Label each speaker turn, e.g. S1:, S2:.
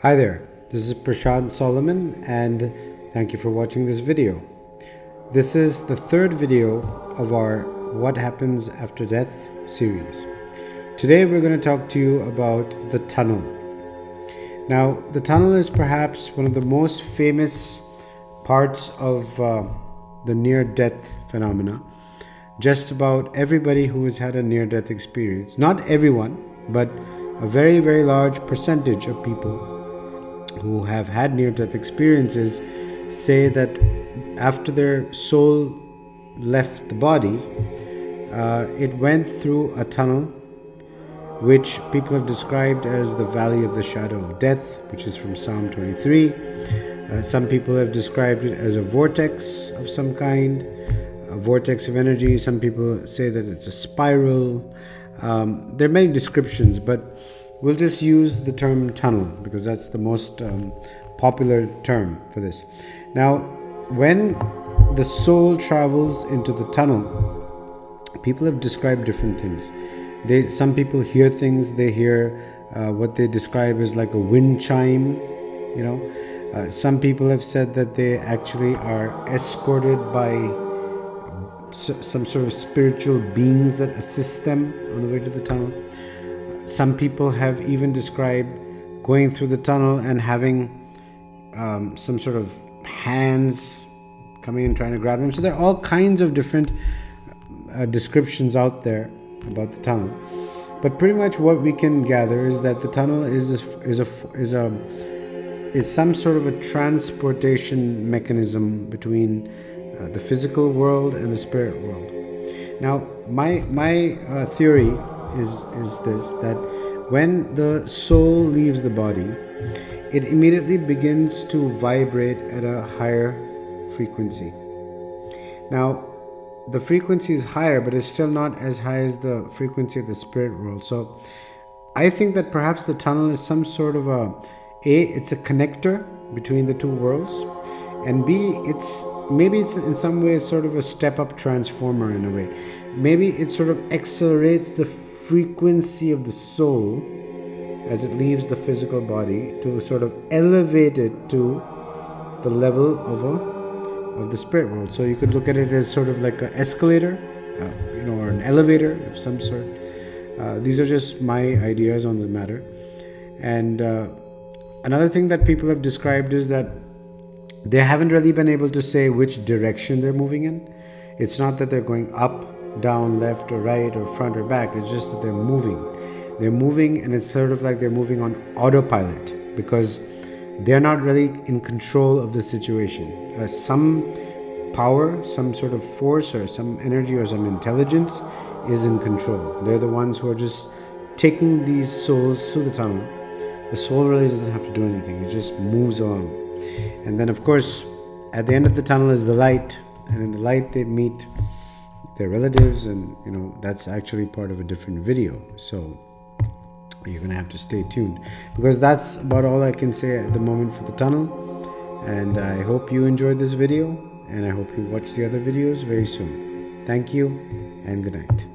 S1: Hi there, this is Prashant Solomon and thank you for watching this video. This is the third video of our What Happens After Death series. Today we're going to talk to you about the tunnel. Now, the tunnel is perhaps one of the most famous parts of the near-death phenomena. Just about everybody who has had a near-death experience, not everyone, but a very, very large percentage of people who have had near-death experiences say that after their soul left the body, it went through a tunnel which people have described as the Valley of the Shadow of Death, which is from Psalm 23. Some people have described it as a vortex of some kind, a vortex of energy. Some people say that it's a spiral. There are many descriptions, but we'll just use the term tunnel because that's the most popular term for this. Now, when the soul travels into the tunnel, people have described different things. Some people hear things. They hear what they describe as like a wind chime, you know. Some people have said that they actually are escorted by some sort of spiritual beings that assist them on the way to the tunnel. Some people have even described going through the tunnel and having some sort of hands coming and trying to grab them. So there are all kinds of different descriptions out there about the tunnel. But pretty much what we can gather is that the tunnel is some sort of a transportation mechanism between the physical world and the spirit world. Now, my theory is this, that when the soul leaves the body, it immediately begins to vibrate at a higher frequency. Now, the frequency is higher, but it's still not as high as the frequency of the spirit world. So I think that perhaps the tunnel is some sort of it's a connector between the two worlds, and B, maybe it's in some way sort of a step-up transformer in a way. Maybe it sort of accelerates the frequency of the soul as it leaves the physical body to sort of elevate it to the level of the spirit world. So you could look at it as sort of like an escalator, or an elevator of some sort. These are just my ideas on the matter. And another thing that people have described is that they haven't really been able to say which direction they're moving in. It's not that they're going up, down, left or right or front or back. It's just that they're moving. They're moving, and it's sort of like they're moving on autopilot because they're not really in control of the situation. Some power, some sort of force or some energy or some intelligence is in control. They're the ones who are just taking these souls through the tunnel. The soul really doesn't have to do anything. It just moves along. And then, of course, at the end of the tunnel is the light, and in the light they meet their relatives, and that's actually part of a different video. So you're gonna have to stay tuned, because that's about all I can say at the moment for the tunnel. And I hope you enjoyed this video, and I hope you watch the other videos very soon. Thank you and good night.